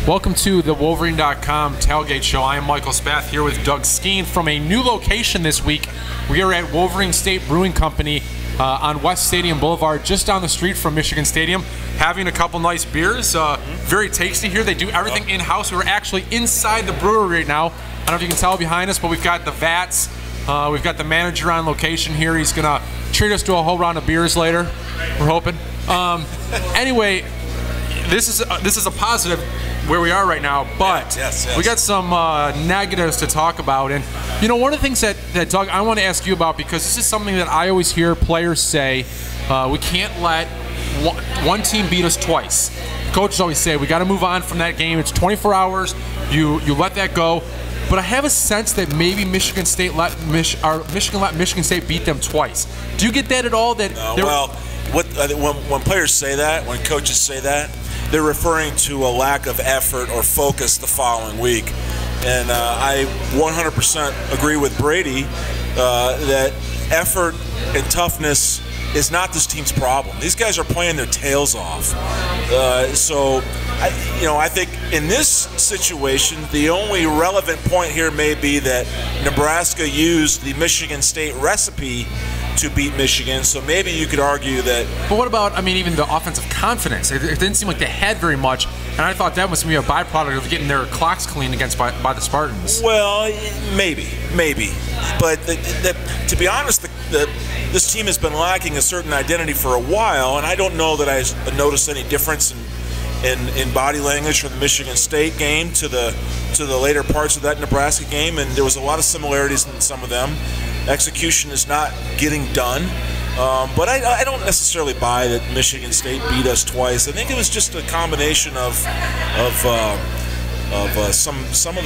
Welcome to TheWolverine.com Tailgate Show. I am Michael Spath here with Doug Skene from a new location this week. We are at Wolverine State Brewing Company on West Stadium Boulevard, just down the street from Michigan Stadium, having a couple nice beers. Very tasty here. They do everything in-house. We're actually inside the brewery right now. I don't know if you can tell behind us, but we've got the vats. We've got the manager on location here. He's going to treat us to a whole round of beers later, we're hoping. Anyway, this is a positive where we are right now, but yes. We got some negatives to talk about. And you know, one of the things that Doug, I want to ask you about, because this is something that I always hear players say, we can't let one team beat us twice. Coaches always say we got to move on from that game. It's 24 hours. You let that go. But I have a sense that maybe Michigan let Michigan State beat them twice. Do you get that at all? Well, when players say that, when coaches say that, they're referring to a lack of effort or focus the following week. And I 100% agree with Brady that effort and toughness is not this team's problem. These guys are playing their tails off. I think in this situation, the only relevant point here may be that Nebraska used the Michigan State recipe to beat Michigan, so maybe you could argue that. But what about, even the offensive confidence? It didn't seem like they had very much, and I thought that must be a byproduct of getting their clocks cleaned against by the Spartans. Well, maybe. But to be honest, this team has been lacking a certain identity for a while, and I don't know that I noticed any difference in body language from the Michigan State game to the later parts of that Nebraska game, and there was a lot of similarities in some of them. Execution is not getting done, but I don't necessarily buy that Michigan State beat us twice. I think it was just a combination of some of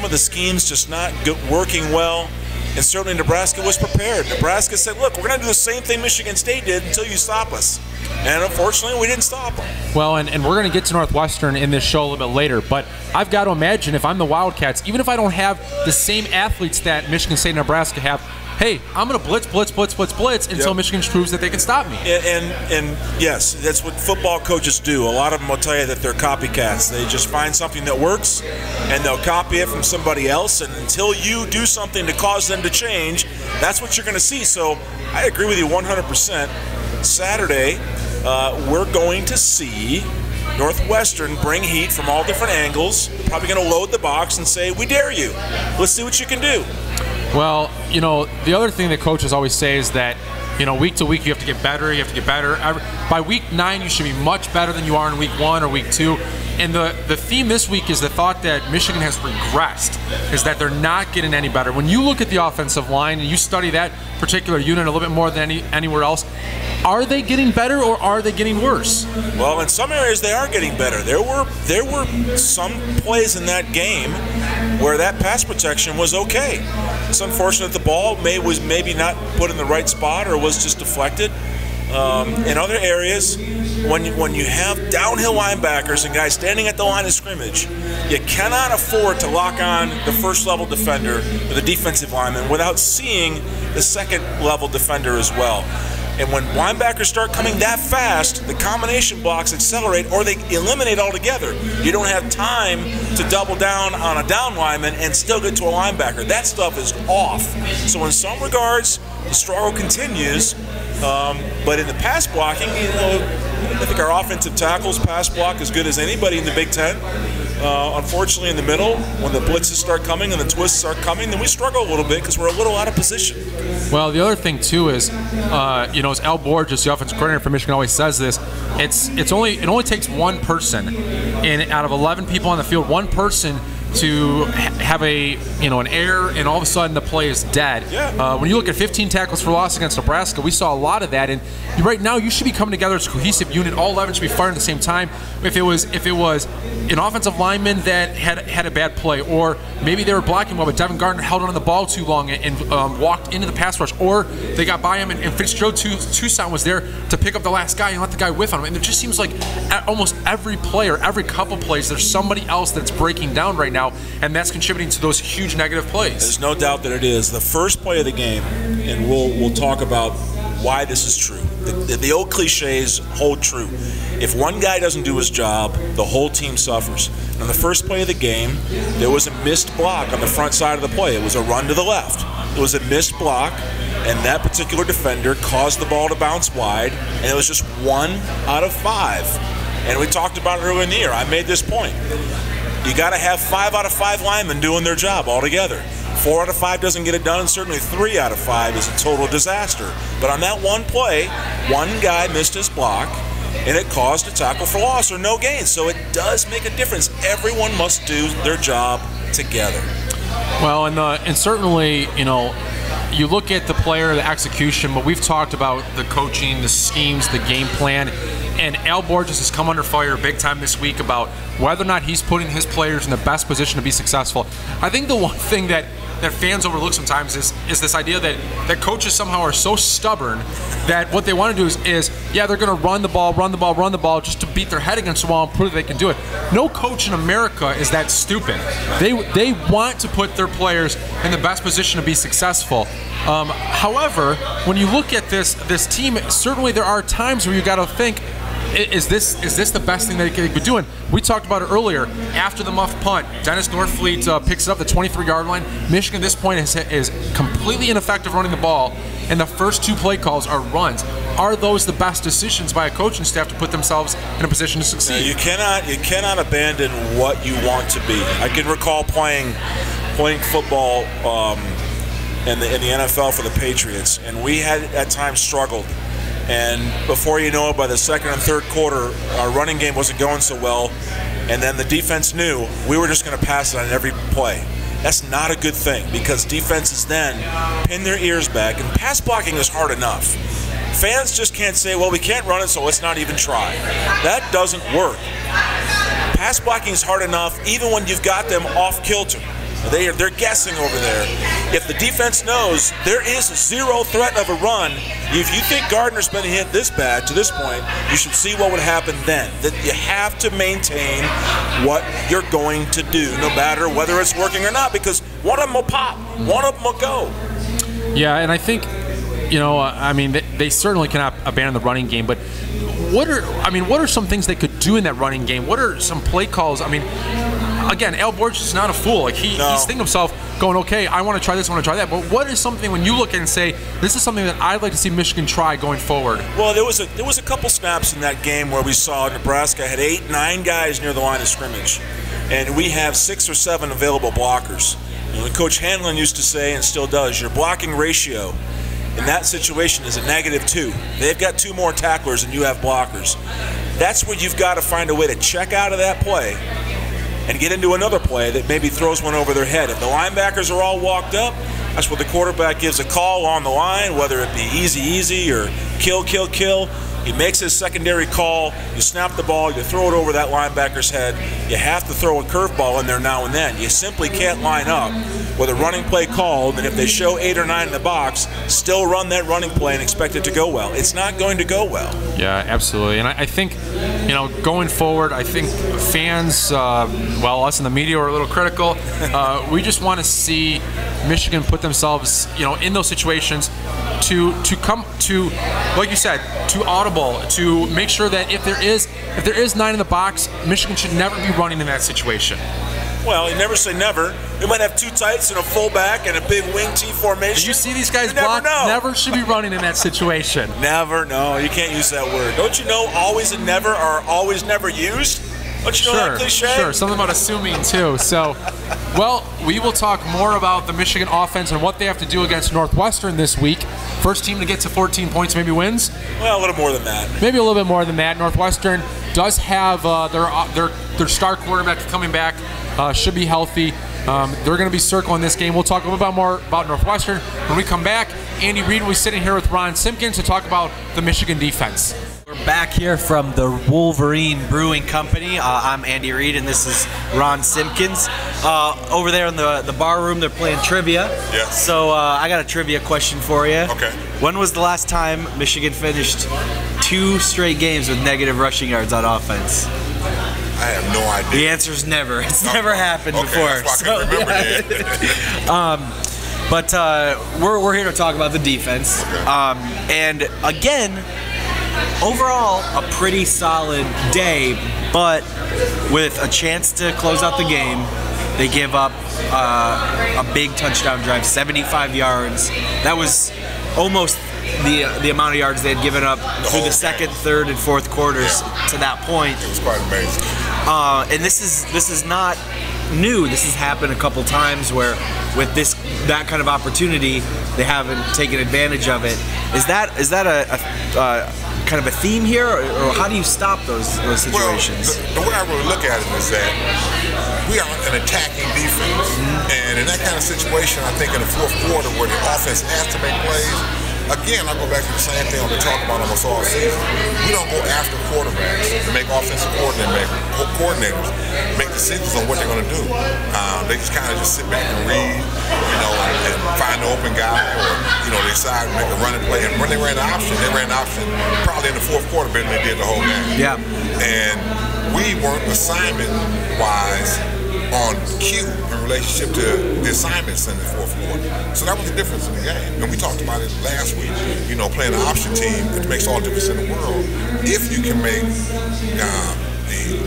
the schemes just not working well. And certainly Nebraska was prepared. Nebraska said, look, we're going to do the same thing Michigan State did until you stop us. And unfortunately, we didn't stop them. Well, and we're going to get to Northwestern in this show a little bit later, but I've got to imagine if I'm the Wildcats, even if I don't have the same athletes that Michigan State and Nebraska have, hey, I'm going to blitz until Michigan proves that they can stop me. And yes, that's what football coaches do. A lot of them will tell you that they're copycats. They just find something that works, and they'll copy it from somebody else, and until you do something to cause them to change, that's what you're going to see. So I agree with you 100%. Saturday, we're going to see Northwestern bring heat from all different angles, probably going to load the box and say, we dare you. Let's see what you can do. Well, the other thing that coaches always say is that, week to week you have to get better, By week 9, you should be much better than you are in week 1 or week 2. And the theme this week is the thought that Michigan has regressed, is that they're not getting any better. When you look at the offensive line and you study that particular unit a little bit more than anywhere else, are they getting better or are they getting worse? Well, in some areas they are getting better. There were some plays in that game where that pass protection was okay. It's unfortunate the ball was maybe not put in the right spot or was just deflected. In other areas, when you have downhill linebackers and guys standing at the line of scrimmage, you cannot afford to lock on the first-level defender or the defensive lineman without seeing the second-level defender as well. And when linebackers start coming that fast, the combination blocks accelerate or they eliminate altogether. You don't have time to double down on a down lineman and still get to a linebacker. That stuff is off. So in some regards, the struggle continues. But in the pass blocking, I think our offensive tackles pass block as good as anybody in the Big Ten. Unfortunately, in the middle, when the blitzes start coming and the twists start coming, then we struggle a little bit because we're a little out of position. Well, the other thing too is, as Al Borges, the offensive coordinator for Michigan, always says this, it only takes one person, out of 11 people on the field, one person have an error, and all of a sudden the play is dead. Yeah. When you look at 15 tackles for loss against Nebraska, we saw a lot of that. And right now, you should be coming together as a cohesive unit. All 11 should be firing at the same time. If it was an offensive lineman that had a bad play, or maybe they were blocking well, but Devin Gardner held on the ball too long and walked into the pass rush, or they got by him and Fitzgerald Toussaint was there to pick up the last guy and let the guy whiff on him. And it just seems like almost every play or every couple plays, there's somebody else that's breaking down right now, and that's contributing to those huge negative plays. There's no doubt that it is. The first play of the game, and we'll talk about why this is true. The old cliches hold true. If one guy doesn't do his job, the whole team suffers. On the first play of the game, there was a missed block on the front side of the play. It was a run to the left. It was a missed block, and that particular defender caused the ball to bounce wide, and it was just 1 out of 5. And we talked about it earlier in the year. I made this point. You got to have 5 out of 5 linemen doing their job altogether. 4 out of 5 doesn't get it done, and certainly 3 out of 5 is a total disaster. But on that one play, one guy missed his block, and it caused a tackle for loss or no gain. So it does make a difference. Everyone must do their job together. Well, and certainly, you look at the player, the execution, but we've talked about the coaching, the schemes, the game plan. And Al Borges has come under fire big time this week about whether or not he's putting his players in the best position to be successful. I think the one thing that fans overlook sometimes is this idea that coaches somehow are so stubborn that what they want to do is they're going to run the ball just to beat their head against the wall and prove that they can do it. No coach in America is that stupid. They want to put their players in the best position to be successful. However, when you look at this team, certainly there are times where you got to think, is this the best thing they could be doing? We talked about it earlier. After the muff punt, Dennis Northfleet picks it up the 23-yard line. Michigan at this point is completely ineffective running the ball, and the first 2 play calls are runs. Are those the best decisions by a coaching staff to put themselves in a position to succeed? You cannot abandon what you want to be. I can recall playing football in the NFL for the Patriots, and we had at times struggled. And before you know it, by the second and third quarter, our running game wasn't going so well, and then the defense knew we were just going to pass it on every play. That's not a good thing, because defenses then pin their ears back, and pass blocking is hard enough. Fans just can't say, well, we can't run it, so let's not even try. That doesn't work. Pass blocking is hard enough even when you've got them off kilter. They're guessing over there. If the defense knows there is 0 threat of a run, if you think Gardner's been hit this bad to this point, you should see what would happen then. That you have to maintain what you're going to do, no matter whether it's working or not, because one of them will pop, one of them will go. Yeah, and I think, they certainly cannot abandon the running game, but what are some things they could do in that running game? What are some play calls? Again, Al Borges is not a fool. He's thinking to himself, going, okay, I want to try this, I want to try that. But what is something when you look at it and say, this is something that I'd like to see Michigan try going forward? Well, there was a couple snaps in that game where we saw Nebraska had 8, 9 guys near the line of scrimmage, and we have 6 or 7 available blockers. Coach Hanlon used to say, and still does, your blocking ratio in that situation is a -2. They've got 2 more tacklers and you have blockers. That's where you've got to find a way to check out of that play and get into another play that maybe throws one over their head. If the linebackers are all walked up, that's where the quarterback gives a call on the line, whether it be easy or kill. He makes his secondary call, you snap the ball, you throw it over that linebacker's head. You have to throw a curveball in there now and then. You simply can't line up with a running play called, and if they show 8 or 9 in the box, still run that running play and expect it to go well. It's not going to go well. Yeah, absolutely. And I think, going forward, I think fans, us in the media are a little critical. We just want to see Michigan put themselves, in those situations to come to, like you said, to audible, to make sure that if there is 9 in the box, Michigan should never be running in that situation. Well, you never say never. We might have 2 tights and a fullback and a big wing T formation. Did you see these guys block? Never should be running in that situation. Never, no, you can't use that word. Don't you know always and never are always never used? Don't you know that cliche? Sure, something about assuming too. So, well, we will talk more about the Michigan offense and what they have to do against Northwestern this week. First team to get to 14 points maybe wins. Well, a little more than that. Maybe a little bit more than that. Northwestern does have their star quarterback coming back. Should be healthy. They're going to be circling this game. We'll talk a little bit more about Northwestern when we come back. Andy Reid will be sitting here with Ron Simpkins to talk about the Michigan defense. We're back here from the Wolverine Brewing Company. I'm Andy Reid, and this is Ron Simpkins. Over there in the bar room, they're playing trivia. Yes. So I got a trivia question for you. Okay. When was the last time Michigan finished 2 straight games with negative rushing yards on offense? I have no idea. The answer's never. It's never happened before. That's why I can remember that. But we're here to talk about the defense. Okay. And again, overall, a pretty solid day, but with a chance to close out the game, they give up a big touchdown drive, 75 yards. That was almost the amount of yards they had given up through the second, third, and fourth quarters to that point. It was quite amazing. And this is not new. This has happened a couple times where with that kind of opportunity, they haven't taken advantage of it. Is that a kind of a theme here, or how do you stop those situations? Well, the way I really look at it is that we are an attacking defense, and in that kind of situation, I think in the fourth quarter where the offense has to make plays, again, I go back to the same thing I've been talking about almost all season. We don't go after quarterbacks to make offensive coordinators make decisions on what they're going to do. They just kind of just sit back and read, and find the open guy, or they decide to make a running play. And when they ran the option, probably in the fourth quarter better than they did the whole game. Yeah. And we weren't assignment-wise on cue in relationship to the assignments in the fourth quarter. So that was the difference in the game. And we talked about it last week. Playing an option team, it makes all the difference in the world. If you can make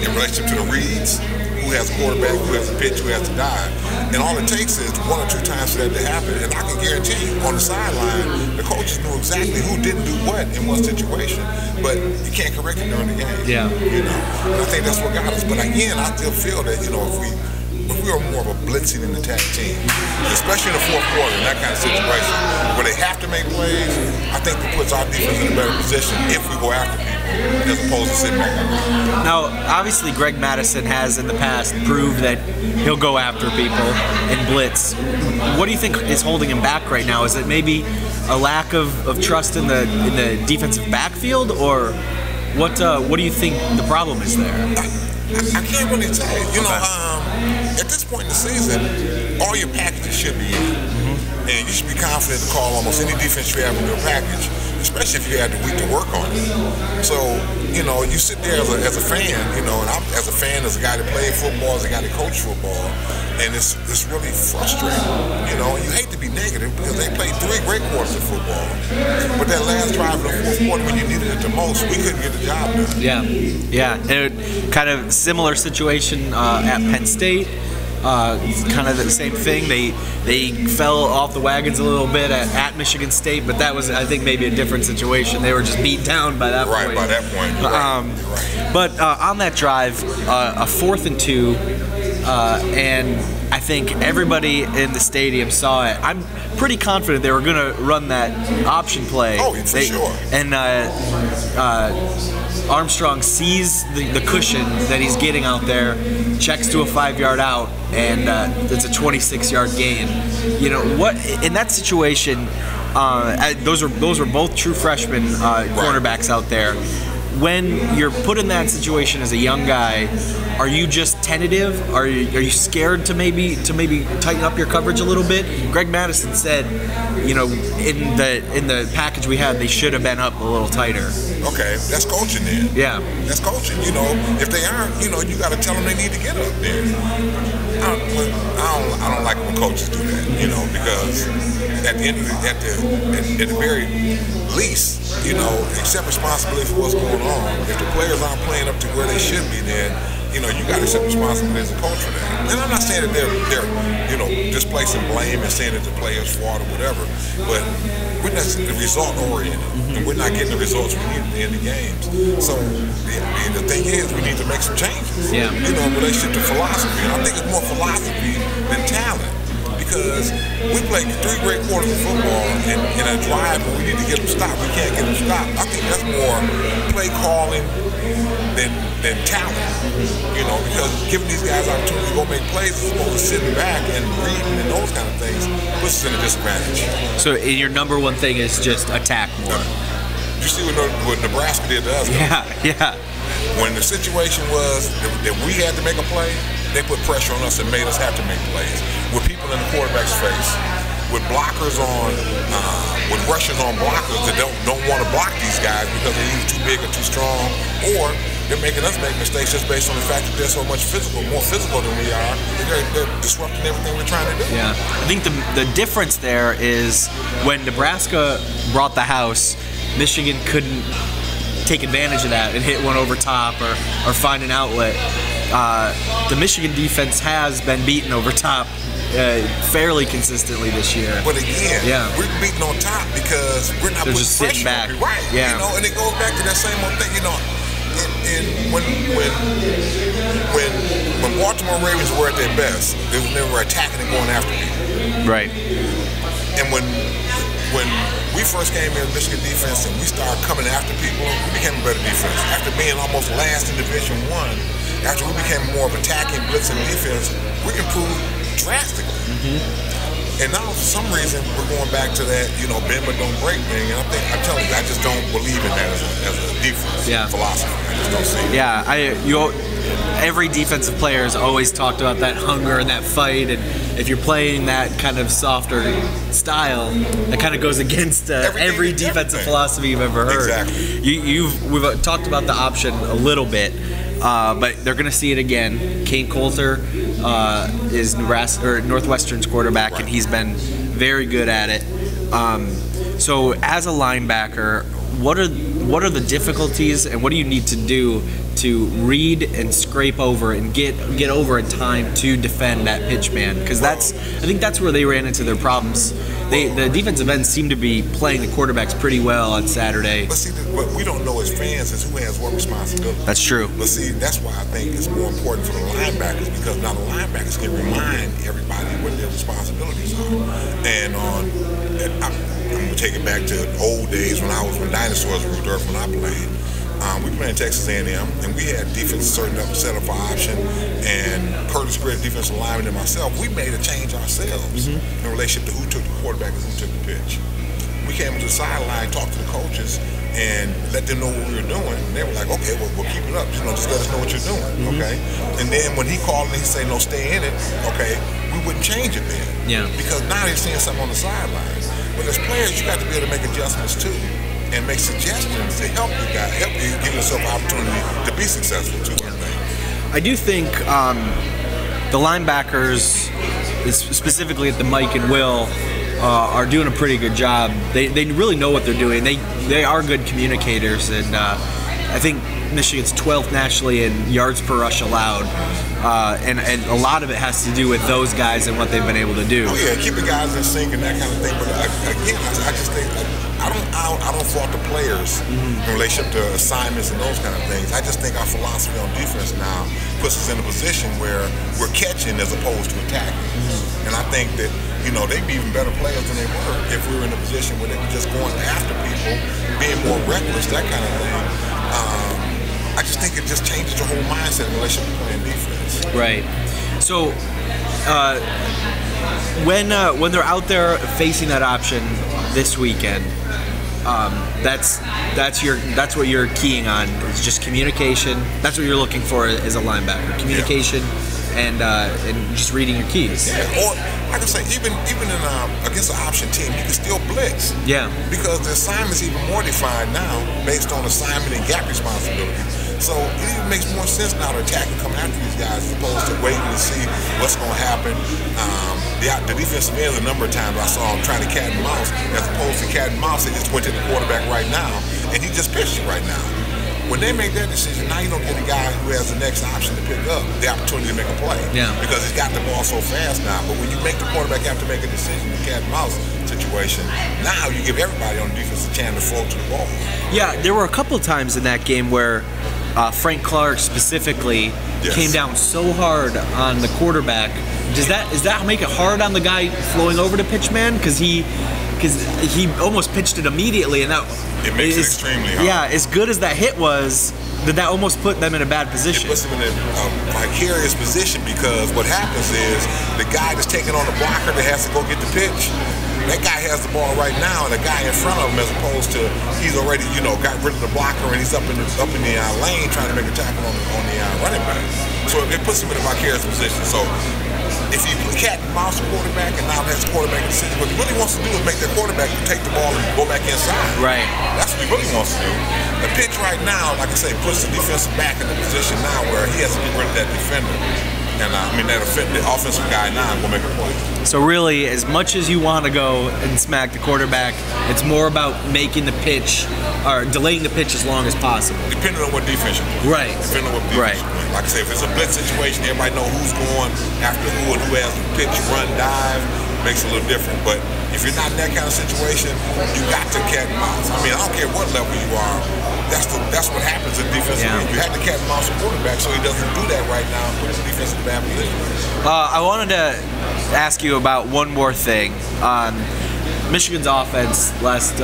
in relationship to the reads, who has a quarterback, who has a pitch, who has a dive. And all it takes is 1 or 2 times for that to happen. And I can guarantee you, on the sideline, the coaches knew exactly who didn't do what in what situation. But you can't correct it during the game. Yeah. And I think that's what got us. But again, I still feel that, if we are more of a blitzing and attack team, especially in the fourth quarter, in that kind of situation, where they have to make plays, I think it puts our defense in a better position if we go after people, as opposed to sitting back. Now, obviously, Greg Madison has in the past proved that he'll go after people and blitz. What do you think is holding him back right now? Is it maybe a lack of trust in the defensive backfield, or what do you think the problem is there? I can't really say. At this point in the season, all your packages should be in. And you should be confident to call almost any defense you have in your package, especially if you had the week to work on it. So, you sit there as a fan, and I'm as a fan, as a guy that played football, as a guy that coached football, and it's really frustrating, and you hate to be negative because they played 3 great quarters of football. But that last drive in the fourth quarter, when you needed it the most, we couldn't get the job done. Yeah. And kind of similar situation at Penn State. Kind of the same thing. They fell off the wagons a little bit at Michigan State, but that was, I think, maybe a different situation. They were just beat down by that point. Right, by that point. You're right. But on that drive, a 4th and 2, and I think everybody in the stadium saw it. I'm pretty confident they were going to run that option play. Oh, for sure. And Armstrong sees the cushion that he's getting out there, checks to a 5-yard out, and it's a 26-yard gain. What in that situation? Those were both true freshman cornerbacks out there. When you're put in that situation as a young guy, are you just tentative? Are you scared to maybe tighten up your coverage a little bit? Greg Madison said, in the package we had, they should have been up a little tighter. Okay, that's coaching then. Yeah, that's coaching. If they aren't, you got to tell them they need to get up there. I don't like when coaches do that, because at the very least, accept responsibility for what's going on. If the players aren't playing up to where they should be, then you got to accept responsibility as a coach for that. And I'm not saying that they're displacing blame and saying that the players' fault or whatever, but we're not result oriented, and we're not getting the results we need at the end of games. So the thing is, we need to make some changes. Yeah. In relation to philosophy. And I think it's more philosophy than talent. Because we played 3 great quarters of football in a drive where we need to get them stopped. We can't get them stopped. I think that's more play calling than talent. Because giving these guys opportunity to go make plays as opposed to sitting back and reading and those kind of things puts us in a disadvantage. So your number one thing is just attack more. You see what Nebraska did to us? Yeah. When the situation was that we had to make a play, they put pressure on us and made us have to make plays. With people in the quarterback's face, with blockers on, with rushers on blockers that don't want to block these guys because they're either too big or too strong, or they're making us make mistakes just based on the fact that they're so much more physical than we are. They're disrupting everything we're trying to do. Yeah, I think the difference there is when Nebraska brought the house, Michigan couldn't take advantage of that and hit one over top or find an outlet. The Michigan defense has been beaten over top fairly consistently this year. But again, we're beating on top because we're not putting just sitting pressure back. on people. Right. Yeah. And it goes back to that same old thing. And when Baltimore Ravens were at their best, they were attacking and going after people. Right. And when we first came in Michigan defense and we started coming after people, we became a better defense. After being almost last in Division I, after we became more of attacking, blitzing defense, we improved drastically. And now for some reason we're going back to that, bend but don't break thing. And I'm telling you, I just don't believe in that as a defense philosophy. I just don't see it. Yeah, every defensive player has always talked about that hunger and that fight, and if you're playing that kind of softer style, that kind of goes against every defensive philosophy you've ever heard. Exactly. We've talked about the option a little bit, but they're going to see it again. Kane Coulter is Northwestern's quarterback, and he's been very good at it. So as a linebacker, what are the difficulties, and what do you need to do to read and scrape over and get over in time to defend that pitch man? Because I think that's where they ran into their problems. The defensive ends seem to be playing the quarterbacks pretty well on Saturday. But see, what we don't know as fans is who has what responsibility. That's true. But see, that's why I think it's more important for the linebackers, because now the linebackers can remind everybody what their responsibilities are. And I'm going to take it back to old days when dinosaurs ruled Earth when I played. We played in Texas A&M, and we had defense set up for option, and Curtis Britt, defensive lineman, and myself, we made a change ourselves in relationship to who took the quarterback and who took the pitch. We came to the sideline, talked to the coaches, and let them know what we were doing. And they were like, okay, well, we'll keep it up. Just let us know what you're doing, okay? And then when he called and he said, no, stay in it, okay, we wouldn't change it then. Yeah. Because now they're seeing something on the sidelines. But as players, you got to be able to make adjustments too, and make suggestions to help you give yourself an opportunity to be successful too, I think. I do think the linebackers, specifically at the Mike and Will, are doing a pretty good job. They really know what they're doing. They are good communicators, and I think Michigan's 12th nationally in yards per rush allowed, and a lot of it has to do with those guys and what they've been able to do. Oh yeah, keeping guys in sync and that kind of thing. But again, I just think I don't fault the players in relationship to assignments and those kind of things. I just think our philosophy on defense now puts us in a position where we're catching as opposed to attacking. And I think that they'd be even better players than they were if we were in a position where they were just going after people, being more reckless, that kind of thing. I just think it just changes your whole mindset in relation to playing defense. Right. So when they're out there facing that option this weekend, that's what you're keying on. It's just communication. That's what you're looking for as a linebacker. Communication and just reading your keys. Yeah. Or like I say, even in against an option team, you can still blitz. Yeah. Because the assignment's even more defined now based on assignment and gap responsibility. So it even makes more sense now to attack and come after these guys as opposed to waiting to see what's going to happen. The defensive ends, a number of times I saw him trying to cat and mouse, as opposed to cat and mouse, they just went to the quarterback right now, and he just pitched it right now. when they make that decision, now you don't get a guy who has the next option to pick up the opportunity to make a play. Yeah. Because he's got the ball so fast now. But when you make the quarterback have to make a decision, the cat and mouse situation, now you give everybody on defense a chance to float to the ball. Yeah, there were a couple of times in that game where Frank Clark specifically came down so hard on the quarterback. Does that make it hard on the guy flowing over to pitch man? Because he almost pitched it immediately, and that it makes it extremely hard. Yeah, as good as that hit was, did that almost put them in a bad position? It puts them in a vicarious position, because what happens is the guy that's taking on the blocker that has to go get the pitch, that guy has the ball right now, and the guy in front of him, as opposed to he's already, got rid of the blocker and he's up in the lane trying to make a tackle on the running back. So it puts him in a vicarious position. So if you cat and mouse the quarterback and now has the quarterback decision, what he really wants to do is make the quarterback take the ball and go back inside. Right. That's what he really wants to do. The pitch right now, like I say, puts the defensive back in the position now where he has to get rid of that defender. And the offensive guy now will make a play. So really, as much as you want to go and smack the quarterback, it's more about making the pitch or delaying the pitch as long as possible. Depending on what defense you play. Right. Depending on what defense you play. Like I say, if it's a blitz situation, everybody know who's going after who and who has the pitch, run, dive. Makes it a little different. But if you're not in that kind of situation, you got to cat and mouse. I don't care what level you are. That's what happens in defensive. Yeah. You have to cat and mouse the quarterback, so he doesn't do that right now. Put the defense in a bad position. I wanted to ask you about one more thing. Michigan's offense last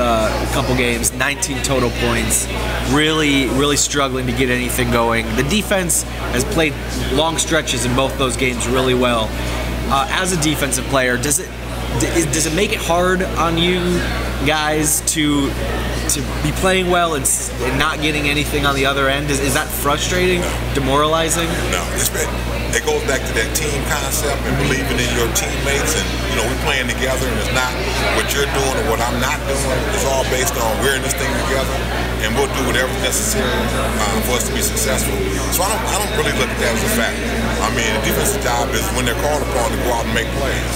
couple games, 19 total points, really struggling to get anything going. The defense has played long stretches in both those games really well. As a defensive player, does it make it hard on you guys to be playing well and not getting anything on the other end? Is that frustrating, demoralizing? No, it goes back to that team concept and believing in your teammates, and we're playing together, and it's not what you're doing or what I'm not doing. It's all based on we're in this thing together, and we'll do whatever's necessary for us to be successful. So I don't really look at that as a factor. The defensive job is when they're called upon to go out and make plays.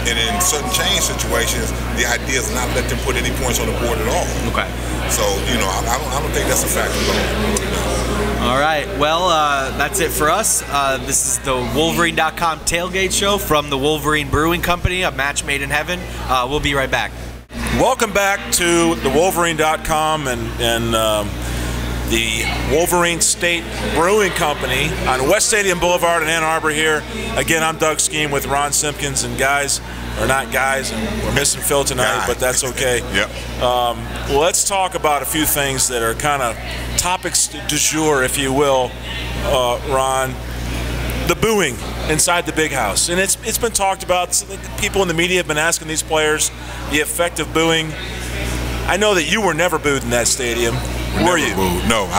And in certain change situations, the idea is not let them put any points on the board at all. Okay. So, I don't think that's a factor at all. All right. Well, that's it for us. This is the Wolverine.com Tailgate Show from the Wolverine Brewing Company, a match made in heaven. We'll be right back. Welcome back to the Wolverine.com and the Wolverine State Brewing Company on West Stadium Boulevard in Ann Arbor here. Again, I'm Doug Skene with Ron Simpkins, and guys, or not guys, and we're missing Phil tonight, but that's okay. Yep. Let's talk about a few things that are kind of topics du jour, if you will, Ron. The booing inside the big house. And it's been talked about. People in the media have been asking these players the effect of booing. I know that you were never booed in that stadium. Were you? Booed. No.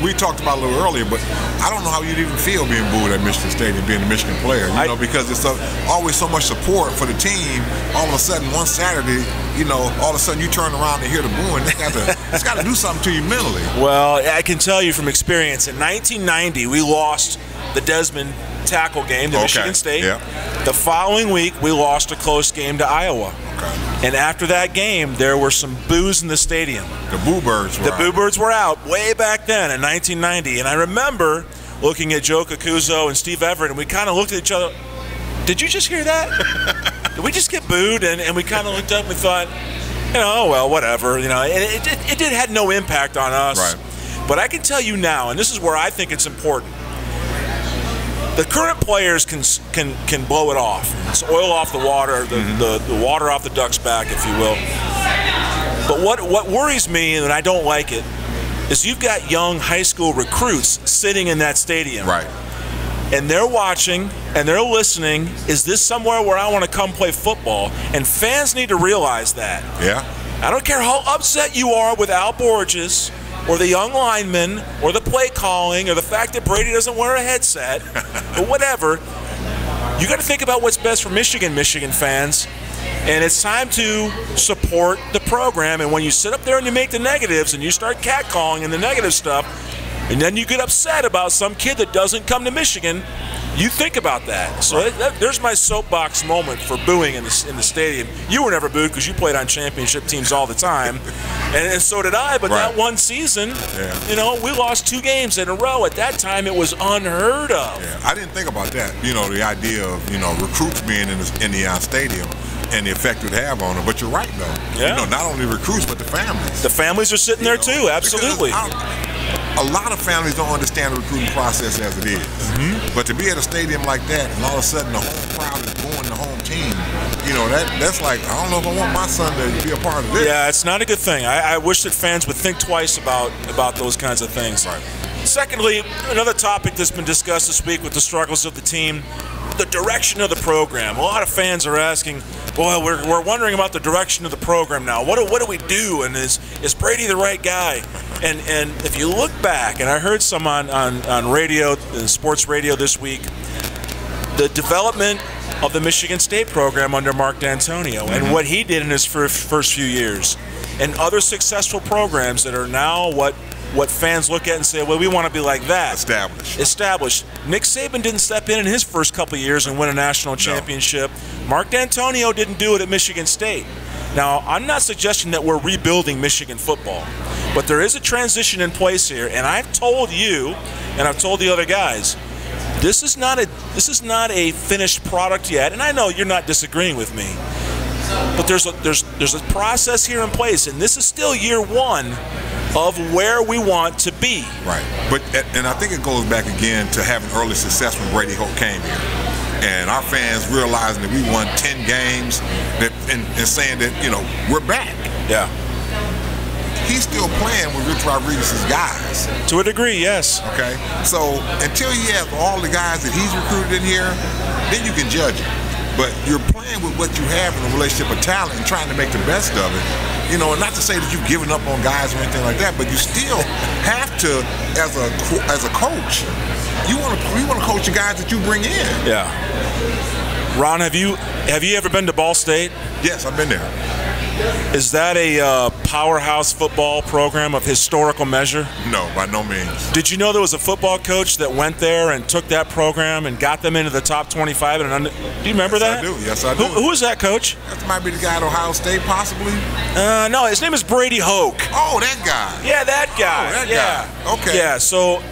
We talked about it a little earlier, but I don't know how you'd even feel being booed at Michigan Stadium, being a Michigan player. Because it's always so much support for the team. All of a sudden, one Saturday, all of a sudden you turn around and hear the booing. It's got to do something to you mentally. Well, I can tell you from experience. In 1990, we lost the Desmond tackle game to Michigan State. Yeah. The following week, we lost a close game to Iowa. And after that game, there were some boos in the stadium. The Boo Birds were out. The Boo Birds were out way back then in 1990. And I remember looking at Joe Cacuzo and Steve Everett, and we kind of looked at each other. Did you just hear that? Did we just get booed? And we kind of looked up and we thought, well, whatever. It had no impact on us. Right. But I can tell you now, and this is where I think it's important. The current players can blow it off. It's oil off the water, the water off the duck's back, if you will. But what worries me, and I don't like it, is you've got young high school recruits sitting in that stadium. Right. And they're watching, and they're listening. Is this somewhere where I want to come play football? And fans need to realize that. Yeah. I don't care how upset you are with Al Borges, or the young lineman, or the play calling, or the fact that Brady doesn't wear a headset, or whatever. You got to think about what's best for Michigan fans, and it's time to support the program. And when you sit up there and you make the negatives, and you start catcalling and the negative stuff, and then you get upset about some kid that doesn't come to Michigan, You think about that. So there's my soapbox moment for booing in the stadium. You were never booed because you played on championship teams all the time, and so did I. But that one season, you know, we lost 2 games in a row. At that time, it was unheard of. Yeah, I didn't think about that. You know, the idea of, you know, recruits being in the stadium and the effect it would have on them. But you're right, though. Yeah. You know, not only recruits, but the families. The families are sitting there too. Absolutely. A lot of families don't understand the recruiting process as it is. But to be at a stadium like that and all of a sudden the home crowd is booing the home team, you know, that's like, I don't know if I want my son to be a part of this. Yeah, it's not a good thing. I wish that fans would think twice about those kinds of things. Right. Secondly, another topic that's been discussed this week with the struggles of the team, the direction of the program. A lot of fans are asking, boy, we're wondering about the direction of the program now. What do we do? And is Brady the right guy? And if you look back, and I heard some on radio, sports radio this week, the development of the Michigan State program under Mark D'Antonio and what he did in his first few years, and other successful programs that are now what fans look at and say, well, we want to be like that. Established. Nick Saban didn't step in his first couple of years and win a national championship. No. Mark D'Antonio didn't do it at Michigan State. Now, I'm not suggesting that we're rebuilding Michigan football, but there is a transition in place here, and I've told you, and I've told the other guys, this is not a finished product yet, and I know you're not disagreeing with me, but there's a process here in place, and this is still year 1 of where we want to be. Right. And I think it goes back again to having early success when Brady Hoke came here. And our fans realizing that we won 10 games and saying that, you know, we're back. Yeah. He's still playing with Rich Rodriguez's guys. To a degree, yes. Okay. So until he has all the guys that he's recruited in here, then you can judge it. But you're playing with what you have in a relationship of talent and trying to make the best of it. You know, and not to say that you've given up on guys or anything like that, but you still have to, as a coach, you want to coach the guys that you bring in. Yeah. Ron, have you ever been to Ball State? Yes, I've been there. Is that a powerhouse football program of historical measure? No, by no means. Did you know there was a football coach that went there and took that program and got them into the top 25? Do you remember that? Yes, I do. Who is that coach? That might be the guy at Ohio State, possibly. No, his name is Brady Hoke. Oh, that guy. Yeah, that guy. Oh, that guy. Okay. Yeah, so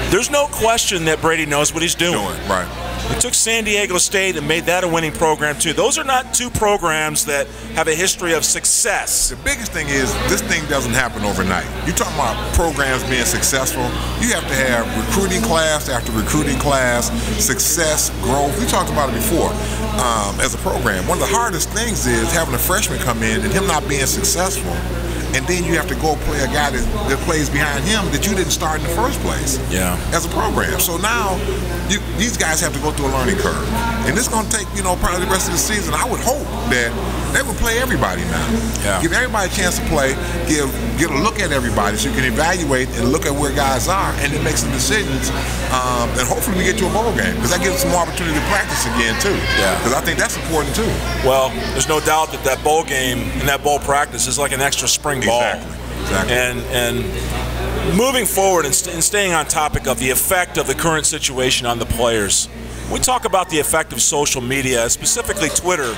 there's no question that Brady knows what he's doing. Right. He took San Diego State and made that a winning program, too. Those are not 2 programs that have a history of success. The biggest thing is this thing doesn't happen overnight. You're talking about programs being successful. You have to have recruiting class after recruiting class, success, growth. We talked about it before as a program. One of the hardest things is having a freshman come in and him not being successful. And then you have to go play a guy that plays behind him that you didn't start in the first place. Yeah. As a program. So now these guys have to go through a learning curve. And it's going to take, you know, probably the rest of the season. I would hope that they would play everybody now. Yeah. Give everybody a chance to play. Get a look at everybody so you can evaluate and look at where guys are and then make some decisions. And hopefully we get to a bowl game because that gives us some more opportunity to practice again too. Yeah. Because I think that's important too. Well, there's no doubt that bowl game and that bowl practice is like an extra spring ball. Exactly. And moving forward and staying on topic of the effect of the current situation on the players, we talk about the effect of social media, specifically Twitter.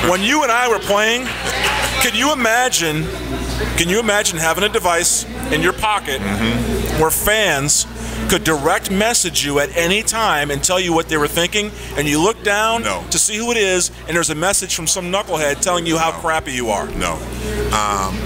When you and I were playing, can you imagine having a device in your pocket where fans could direct message you at any time and tell you what they were thinking, and you look down to see who it is, and there's a message from some knucklehead telling you how crappy you are? No.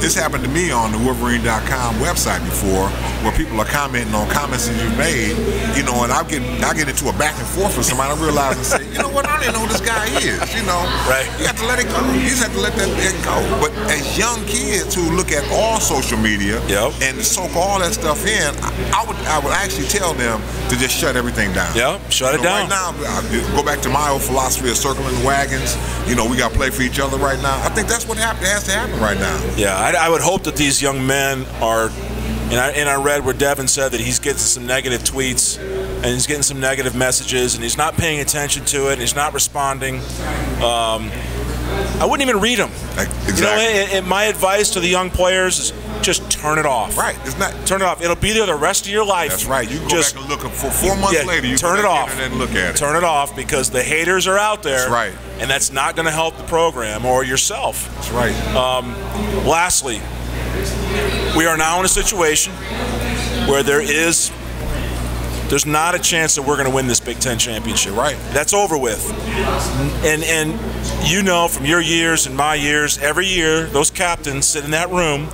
This happened to me on the TheWolverine.com website before, where people are commenting on comments that you've made, you know, and I get into a back and forth with somebody. I realize and say, you know what, I didn't know who this guy is, you know. Right. You have to let it go. You just have to let that go. But as young kids who look at all social media and soak all that stuff in, I would actually tell them to just shut everything down. Shut it down. Right now, go back to my old philosophy of circling the wagons. You know, we got to play for each other right now. I think that's what has to happen right now. Yeah, I would hope that these young men are, and I read where Devin said that he's getting some negative tweets and he's getting some negative messages and he's not paying attention to it and he's not responding. I wouldn't even read them. Exactly. You know, my advice to the young players is just turn it off. Right. It's not. Turn it off. It'll be there the rest of your life. That's right. You can go back and look for 4 months later. You turn it off. And look at it. Turn it off because the haters are out there. That's right. And that's not going to help the program or yourself. That's right. Lastly, we are now in a situation where there's not a chance that we're going to win this Big Ten championship. Right. That's over with. And you know from your years and my years, every year those captains sit in that room,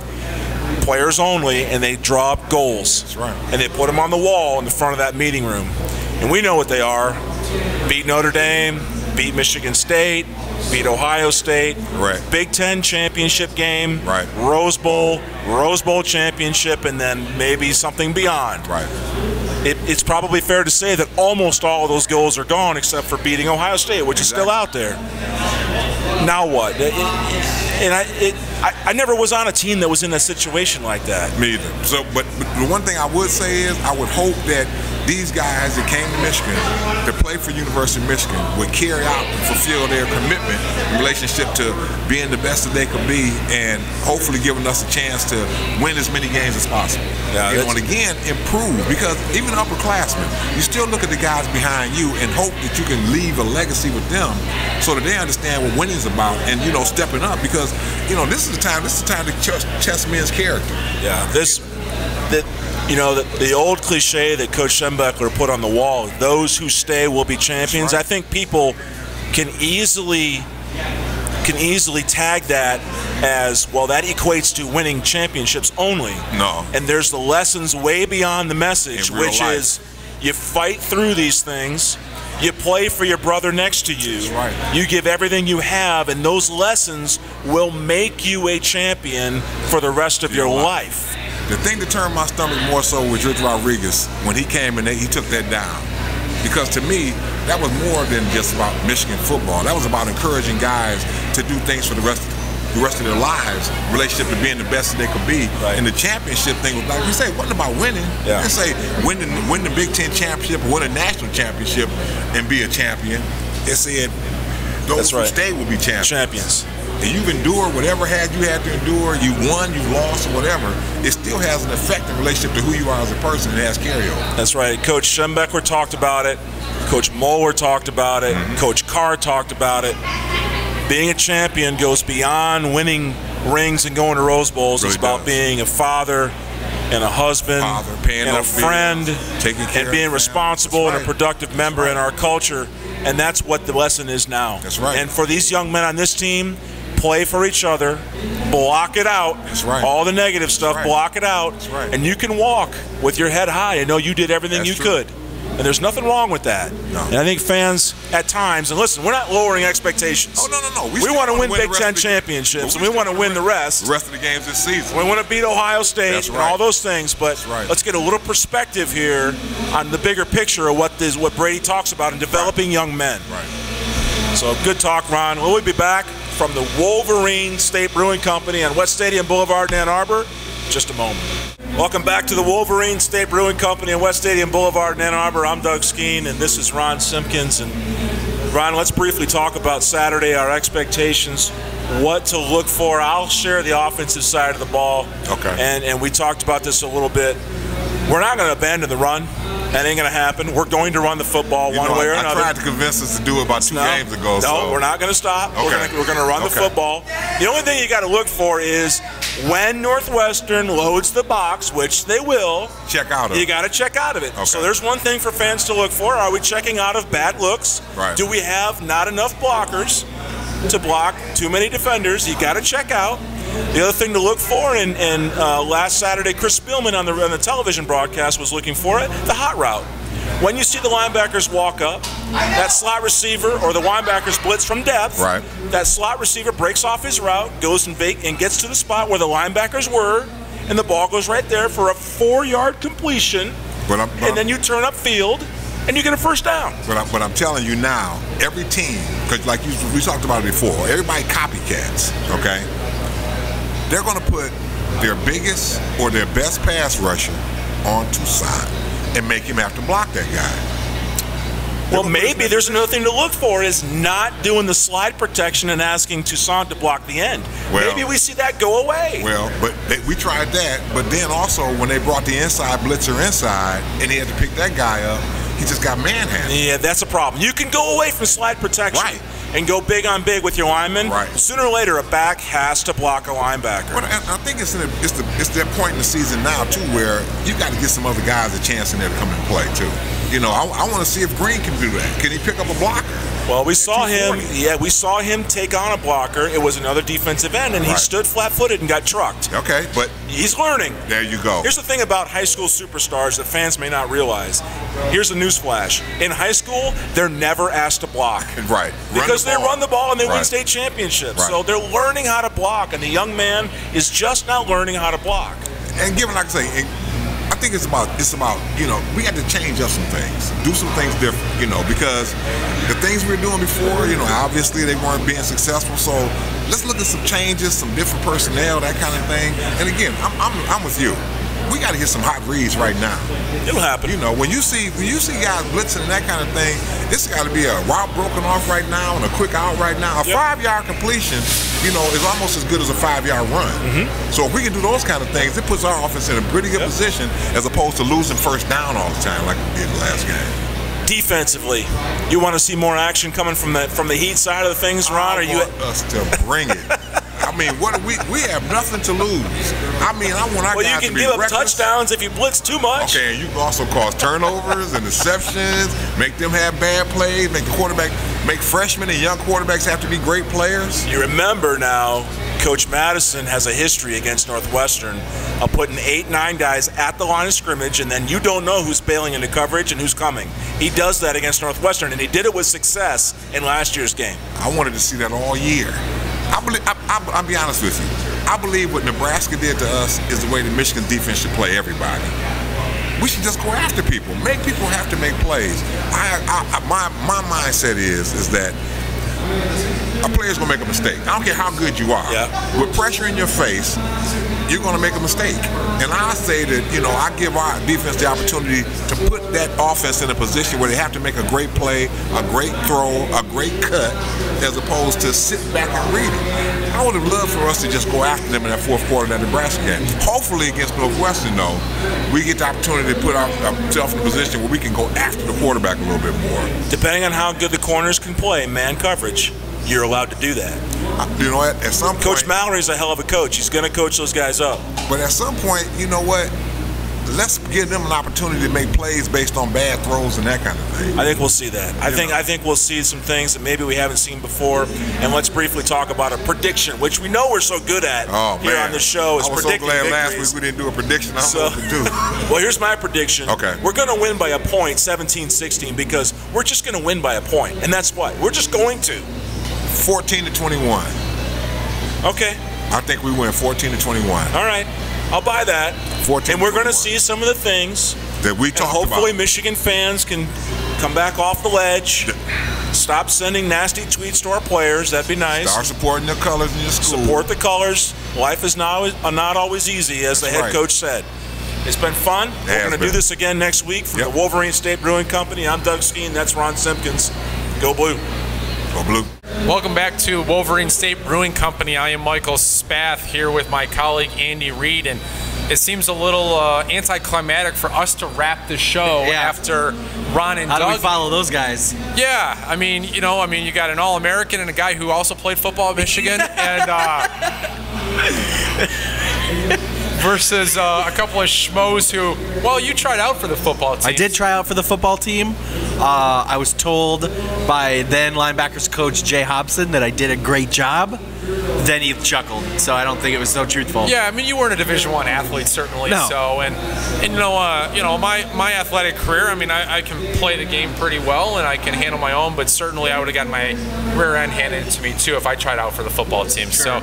players only, and they draw up goals. That's right. And they put them on the wall in the front of that meeting room. And we know what they are. Beat Notre Dame, beat Michigan State, beat Ohio State. Right. Big Ten championship game. Right. Rose Bowl championship, and then maybe something beyond. Right. It's probably fair to say that almost all of those goals are gone except for beating Ohio State, which is still out there. Now what? And I never was on a team that was in a situation like that. Me either. So, but the one thing I would say is I would hope that these guys that came to Michigan to play for University of Michigan would carry out and fulfill their commitment in relationship to being the best that they could be and hopefully giving us a chance to win as many games as possible. Yeah, and again, improve, because even upperclassmen, you still look at the guys behind you and hope that you can leave a legacy with them so that they understand what winning is about and, you know, stepping up, because, you know, this is the time to test men's character. Yeah, the old cliche that Coach Schembechler put on the wall, those who stay will be champions. Right. I think people can easily tag that as, well, that equates to winning championships only. No. And there's the lessons way beyond the message, In real which life. is you fight through these things. You play for your brother next to you. That's right. You give everything you have, and those lessons will make you a champion for the rest of your life. The thing that turned my stomach more so was Rich Rodriguez when he came and he took that down. Because to me, that was more than just about Michigan football. That was about encouraging guys to do things for the rest of their lives in relationship to being the best that they could be. Right. And the championship thing was like, you say, it wasn't about winning. Yeah. You say win the Big Ten championship or win a national championship and be a champion. It said those who stay will be champions. And you've endured whatever you had to endure, you won, you lost, or whatever, it still has an effect in relationship to who you are as a person. It has carryover. That's right. Coach Schembechler talked about it. Coach Moeller talked about it. Mm-hmm. Coach Carr talked about it. Being a champion goes beyond winning rings and going to Rose Bowls. Really, it's about being a father and a husband and a friend and being responsible and a productive member in our culture. And that's what the lesson is now. That's right. And for these young men on this team, play for each other, block it out. That's right. All the negative stuff, block it out. That's right. And you can walk with your head high and know you did everything you could. And there's nothing wrong with that. No. And I think fans at times, and listen, we're not lowering expectations. Oh, no. We want to win Big Ten championships, and we want to win the rest. The rest of the games this season. We want to beat Ohio State and all those things, but let's get a little perspective here on the bigger picture of what Brady talks about in developing young men. Right. So good talk, Ron. We'll be back from the Wolverine State Brewing Company on West Stadium Boulevard in Ann Arbor in just a moment. Welcome back to the Wolverine State Brewing Company on West Stadium Boulevard in Ann Arbor. I'm Doug Skene, and this is Ron Simpkins. And Ron, let's briefly talk about Saturday, our expectations, what to look for. I'll share the offensive side of the ball. Okay. And we talked about this a little bit. We're not going to abandon the run. That ain't going to happen. We're going to run the football one way or another. I tried to convince us to do it about 2 games ago. No, we're not going to stop. Okay. We're going to run the football. The only thing you got to look for is when Northwestern loads the box, which they will, check out of it. You got to check out of it. Okay. So there's one thing for fans to look for. Are we checking out of bad looks? Right. Do we have not enough blockers to block too many defenders? You got to check out. The other thing to look for, and last Saturday, Chris Spielman on the television broadcast was looking for it, the hot route. When you see the linebackers walk up, that slot receiver or the linebackers blitz from depth, that slot receiver breaks off his route, goes and gets to the spot where the linebackers were, and the ball goes right there for a 4-yard completion, and then you turn upfield, and you get a first down. But I'm telling you now, every team, because like we talked about it before, everybody copycats, okay? They're going to put their biggest or their best pass rusher on to side and make him have to block that guy. Well, maybe there's another thing to look for is not doing the slide protection and asking Toussaint to block the end. Well, maybe we see that go away. Well, but we tried that. But then also when they brought the inside blitzer inside and he had to pick that guy up, he just got manhandled. Yeah, that's a problem. You can go away from slide protection. Right. And go big on big with your lineman. Right. Sooner or later, a back has to block a linebacker. But I think it's that point in the season now too where you got to get some other guys a chance in there to come and play too. You know, I want to see if Green can do that. Can he pick up a blocker? Well, we saw him. Yeah, we saw him take on a blocker. It was another defensive end, and he stood flat-footed and got trucked. Okay, but he's learning. There you go. Here's the thing about high school superstars that fans may not realize. Here's a newsflash: in high school, they're never asked to block. Right. Because they run the ball and they win state championships. Right. So they're learning how to block, and the young man is just now learning how to block. And given, like I say, I think it's about you know, we got to change up some things, do some things different, you know, because the things we were doing before, you know, obviously they weren't being successful. So let's look at some changes, some different personnel, that kind of thing. And again, I'm with you. We got to get some hot reads right now. It'll happen. You know, when you see guys blitzing and that kind of thing, it's got to be a route broken off right now and a quick out right now. A 5-yard completion, you know, is almost as good as a 5-yard run. So if we can do those kind of things, it puts our offense in a pretty good position as opposed to losing first down all the time like we did the last game. Defensively, you want to see more action coming from the Heat side of the things, Ron? I want us to bring it. I mean, we have nothing to lose. I mean, I want our guys to be reckless. Well, you can give up touchdowns if you blitz too much. Okay, and you can also cause turnovers, interceptions, make them have bad plays, make freshmen and young quarterbacks have to be great players. You remember now, Coach Madison has a history against Northwestern of putting 8-9 guys at the line of scrimmage, and then you don't know who's bailing into coverage and who's coming. He does that against Northwestern, and he did it with success in last year's game. I wanted to see that all year. I'll be honest with you. I believe what Nebraska did to us is the way the Michigan defense should play everybody. We should just go after people. Make people have to make plays. My mindset is that a player's gonna make a mistake. I don't care how good you are. With pressure in your face, you're gonna make a mistake. And I say that, you know, I give our defense the opportunity to put that offense in a position where they have to make a great play, a great throw, a great cut, as opposed to sit back and read it. I would have loved for us to just go after them in that fourth quarter of that Nebraska game. Hopefully against Northwestern, though, we get the opportunity to put ourselves in a position where we can go after the quarterback a little bit more. Depending on how good the corners can play, man coverage, you're allowed to do that. You know what? At some point, Coach Mallory's a hell of a coach. He's going to coach those guys up. But at some point, you know what? Let's give them an opportunity to make plays based on bad throws and that kind of thing. I think we'll see that. I think we'll see some things that maybe we haven't seen before. And let's briefly talk about a prediction, which we know we're so good at here on the show. Is I was predicting so glad victories. last week we didn't do a prediction. I don't know what to do. Well, here's my prediction. Okay. We're going to win by a point, 17-16, because we're just going to win by a point. And that's what. We're just going to. 14-21. Okay. I think we win 14-21. All right. I'll buy that. 14 and we're going to see some of the things that we talked about. Hopefully Michigan fans can come back off the ledge. Stop sending nasty tweets to our players. That'd be nice. Start supporting the colors in your school. Support the colors. Life is not always easy, as the head coach said. It's been fun. We're going to do this again next week from the Wolverine State Brewing Company. I'm Doug Skene. That's Ron Simpkins. Go Blue. Go Blue. Welcome back to Wolverine State Brewing Company. I am Michael Spath here with my colleague Andy Reid, and it seems a little anticlimactic for us to wrap the show after Ron and Doug. How do we follow those guys? Yeah, I mean, you got an All-American and a guy who also played football at Michigan, and versus a couple of schmoes who, well, you tried out for the football team. I did try out for the football team. I was told by then linebackers coach Jay Hobson that I did a great job. Then he chuckled, so I don't think it was so truthful. Yeah, I mean, you weren't a Division I athlete, certainly. No. So, and my athletic career, I mean, I can play the game pretty well, and I can handle my own. But certainly, I would have gotten my rear end handed to me too if I tried out for the football team. Sure.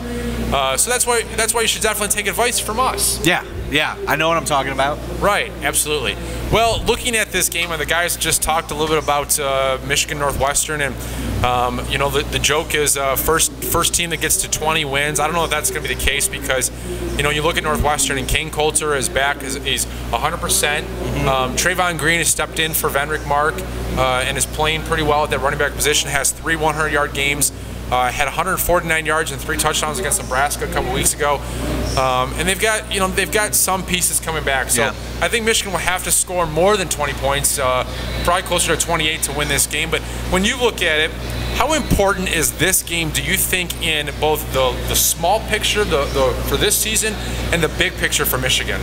So that's why you should definitely take advice from us. Yeah. Yeah, I know what I'm talking about. Right, absolutely. Well, looking at this game, and the guys just talked a little bit about Michigan Northwestern, and the joke is first team that gets to 20 wins. I don't know if that's going to be the case because you look at Northwestern and Kane Coulter is back. He's 100%. Trayvon Green has stepped in for Venrick Mark and is playing pretty well at that running back position. Has 3 100-yard games. Had 149 yards and 3 touchdowns against Nebraska a couple weeks ago, and they've got some pieces coming back. So I think Michigan will have to score more than 20 points, probably closer to 28 to win this game. But when you look at it, how important is this game, do you think, in both the small picture for this season and the big picture for Michigan?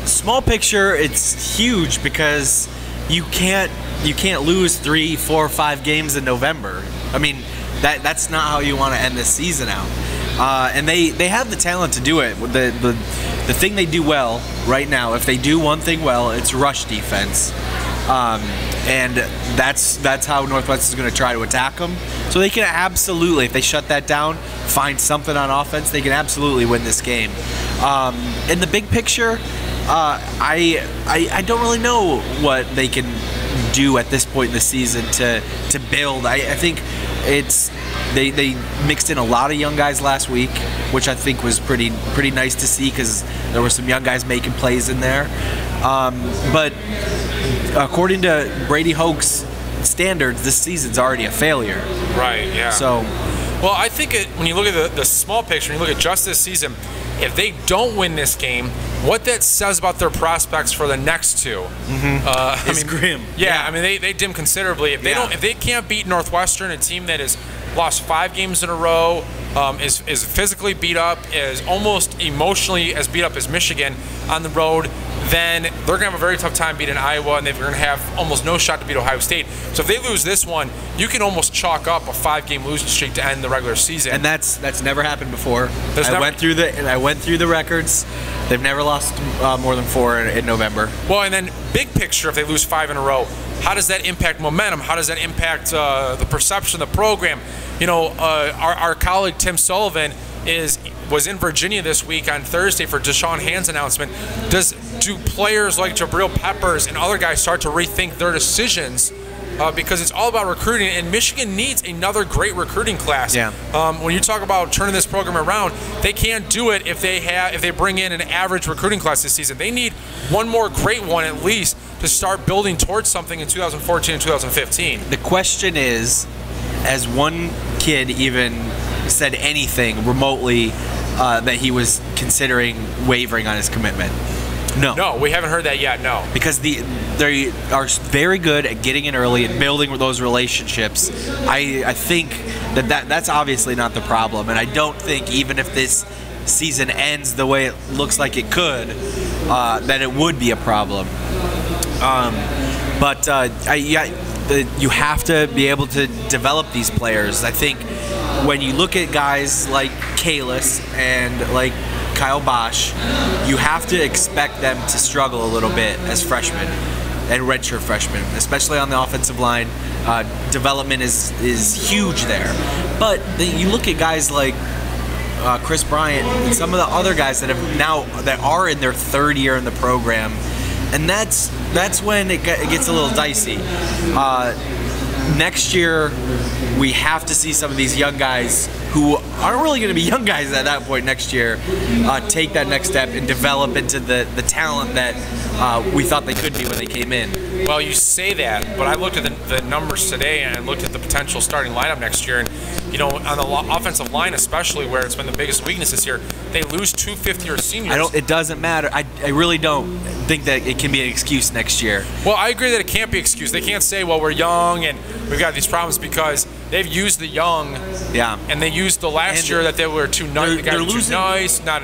Small picture, it's huge because you can't lose 3, 4, 5 games in November. I mean, that's not how you want to end this season out. And they have the talent to do it. The thing they do well right now, if they do one thing well, it's rush defense. And that's how Northwestern is going to try to attack them. So they can absolutely, if they shut that down, find something on offense, they can absolutely win this game. In the big picture, I don't really know what they can do at this point in the season to build. I think they mixed in a lot of young guys last week, which I think was pretty nice to see because there were some young guys making plays in there. But according to Brady Hoke's standards, this season's already a failure. Right. Yeah. So, well, I think when you look at the small picture, when you look at just this season, if they don't win this game, what that says about their prospects for the next two is grim. Yeah, I mean they dim considerably. If they can't beat Northwestern, a team that has lost 5 games in a row, is physically beat up, is almost emotionally as beat up as Michigan on the road, then they're going to have a very tough time beating Iowa, and they're going to have almost no shot to beat Ohio State. So if they lose this one, you can almost chalk up a 5-game losing streak to end the regular season. And that's never happened before. I went through the records. They've never lost more than 4 in November. Well, and then big picture, if they lose 5 in a row, how does that impact momentum? How does that impact the perception of the program? Our colleague Tim Sullivan was in Virginia this week on Thursday for Deshaun Hand's announcement. Do players like Jabril Peppers and other guys start to rethink their decisions? Because it's all about recruiting, and Michigan needs another great recruiting class. Yeah. When you talk about turning this program around, they can't do it if they bring in an average recruiting class this season. They need one more great one at least to start building towards something in 2014 and 2015. The question is, has one kid even said anything remotely that he was considering wavering on his commitment? No, we haven't heard that yet. No, because they are very good at getting in early and building those relationships. I think that's obviously not the problem, and I don't think even if this season ends the way it looks like it could, that it would be a problem. But you have to be able to develop these players. I think when you look at guys like Kalis and like Kyle Bosch, you have to expect them to struggle a little bit as freshmen and redshirt freshmen, especially on the offensive line. Development is huge there. But you look at guys like Chris Bryant and some of the other guys that are in their 3rd year in the program, and that's when it gets a little dicey. Next year, we have to see some of these young guys who aren't really going to be young guys at that point next year take that next step and develop into the talent that we thought they could be when they came in. Well, you say that, but I looked at the numbers today and I looked at the potential starting lineup next year, and on the offensive line especially, where it's been the biggest weakness this year, they lose 2 fifth-year seniors. It doesn't matter. I really don't think that it can be an excuse next year. Well, I agree that it can't be an excuse. They can't say, well, we're young and we've got these problems, because they've used the young. Yeah. And they used the last year that they were too nice. The guys were too nice, not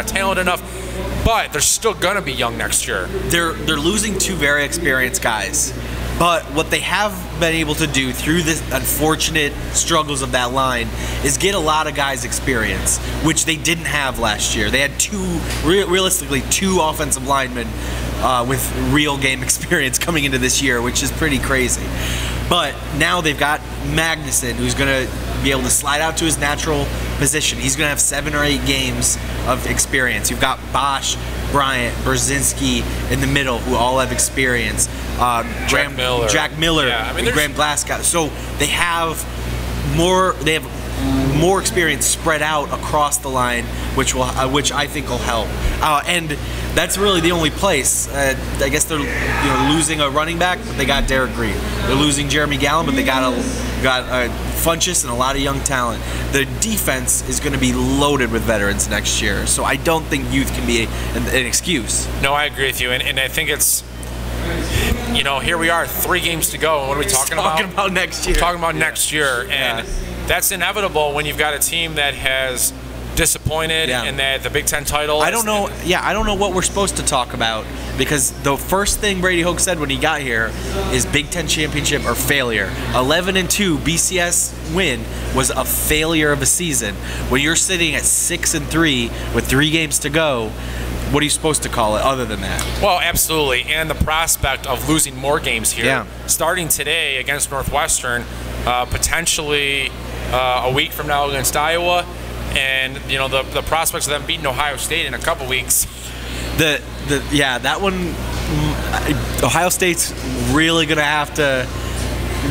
talented enough. But they're still gonna be young next year. They're losing 2 very experienced guys. But what they have been able to do through the unfortunate struggles of that line is get a lot of guys experience, which they didn't have last year. They had realistically two offensive linemen with real game experience coming into this year, which is pretty crazy. But now they've got Magnuson, who's going to be able to slide out to his natural position. He's going to have 7 or 8 games of experience. You've got Bosch, Bryant, Brzezinski in the middle, who all have experience. Jack Miller. Yeah, and Graham Glasgow. So they have more. They have more experience spread out across the line, which I think will help. And that's really the only place. I guess they're losing a running back, but they got Derek Green. They're losing Jeremy Gallen, but they got Funchess and a lot of young talent. The defense is going to be loaded with veterans next year, so I don't think youth can be an excuse. No, I agree with you, and I think it's, here we are, 3 games to go, and what are we talking about? Talking about next year. Talking about next year, and that's inevitable when you've got a team that has disappointed in the Big Ten title. I don't know. I don't know what we're supposed to talk about, because the first thing Brady Hoke said when he got here is Big Ten championship or failure. 11-2 BCS win was a failure of a season. When you're sitting at 6-3 with 3 games to go, what are you supposed to call it other than that? Well, absolutely, and the prospect of losing more games here, starting today against Northwestern, potentially a week from now against Iowa, and the prospects of them beating Ohio State in a couple weeks. That one, Ohio State's really gonna have to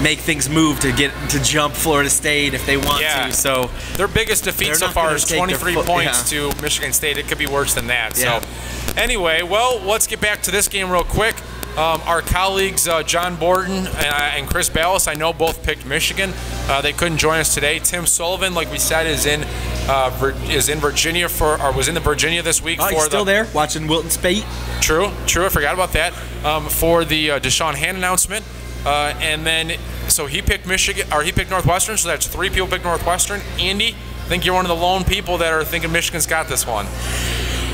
make things move to jump Florida State if they want to. So their biggest defeat so far is 23 points to Michigan State. It could be worse than that. So anyway, well, let's get back to this game real quick. Our colleagues John Borden and Chris Ballas, I know, both picked Michigan. They couldn't join us today. Tim Sullivan, like we said, is in Virginia was in the Virginia this week. He's still there watching Wilton Spate. True. I forgot about that. For the Deshaun Hand announcement, and then so he picked Michigan, or he picked Northwestern. So that's 3 people picked Northwestern. Andy, I think you're one of the lone people that are thinking Michigan's got this one.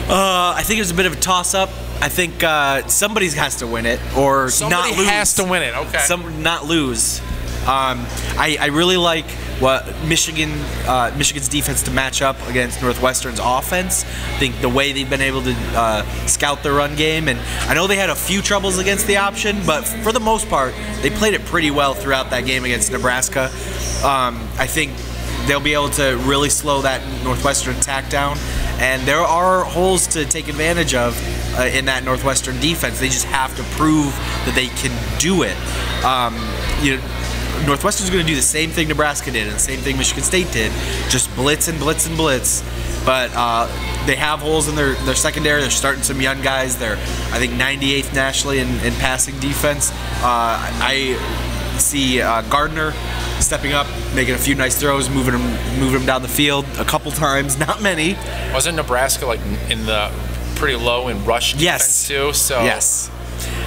I think it's a bit of a toss-up. I think somebody has to win it, or somebody not lose. Has to win it. Okay. Not lose. I really like what Michigan's defense to match up against Northwestern's offense. I think the way they've been able to scout their run game, and I know they had a few troubles against the option, but for the most part, they played it pretty well throughout that game against Nebraska. I think they'll be able to really slow that Northwestern attack down, and there are holes to take advantage of in that Northwestern defense. They just have to prove that they can do it. Northwestern's going to do the same thing Nebraska did and the same thing Michigan State did, just blitz and blitz and blitz. But they have holes in their secondary. They're starting some young guys. They're, I think, 98th nationally in passing defense. I see Gardner stepping up, making a few nice throws, moving him down the field a couple times, not many. Wasn't Nebraska like in the pretty low in rush defense too? So yes.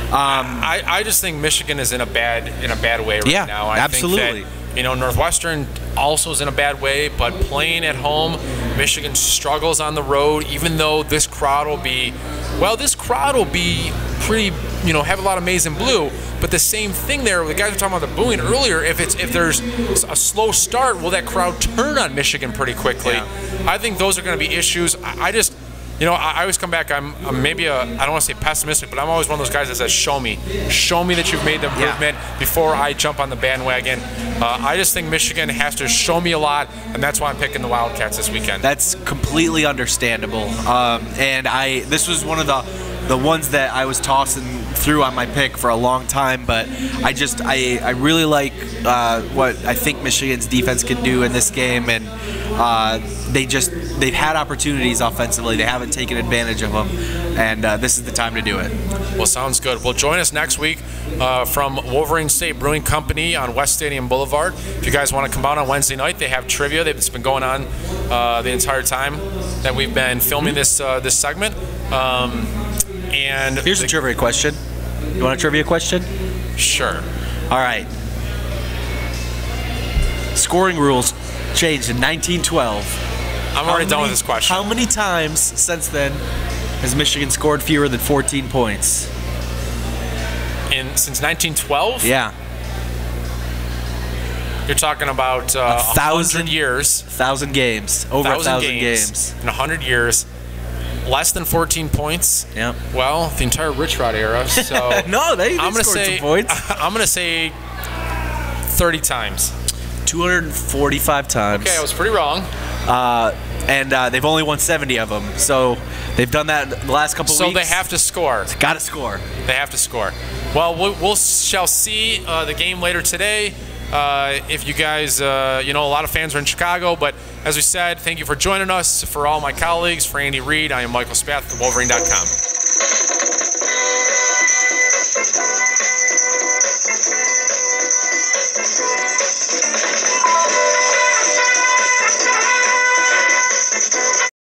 I just think Michigan is in a bad way right now. I absolutely. think that, Northwestern also is in a bad way, but playing at home, Michigan struggles on the road. Even though this crowd will be pretty, have a lot of maize and blue. But the same thing there, the guys were talking about the booing earlier. If there's a slow start, will that crowd turn on Michigan pretty quickly? Yeah. I think those are going to be issues. I always come back. I'm maybe I don't want to say pessimistic, but I'm always one of those guys that says, "Show me that you've made the improvement before I jump on the bandwagon." I just think Michigan has to show me a lot, and that's why I'm picking the Wildcats this weekend. That's completely understandable. And this was one of the ones that I was tossing through on my pick for a long time, but I really like what I think Michigan's defense can do in this game, and they've had opportunities offensively. They haven't taken advantage of them, and this is the time to do it. Well, sounds good. Well, join us next week from Wolverine State Brewing Company on West Stadium Boulevard. If you guys want to come out on Wednesday night, they have trivia. It's been going on the entire time that we've been filming this segment. And here's a trivia question. You want a trivia question? Sure. All right. Scoring rules changed in 1912. I'm already done with this question. How many times since then has Michigan scored fewer than 14 points? Since 1912? Yeah. You're talking about 1,000 years. 1,000 games. Over 1,000 games. In 100 years. Less than 14 points. Yeah. Well, the entire Rich Rod era. So no, they scored some points. I'm going to say 30 times. 245 times. Okay, I was pretty wrong. And they've only won 70 of them. So they've done that the last couple weeks. So they have to score. Got to score. They have to score. Well, we shall see the game later today. If you guys, a lot of fans are in Chicago, but as we said, thank you for joining us. For all my colleagues, for Andy Reid, I am Michael Spath, TheWolverine.com.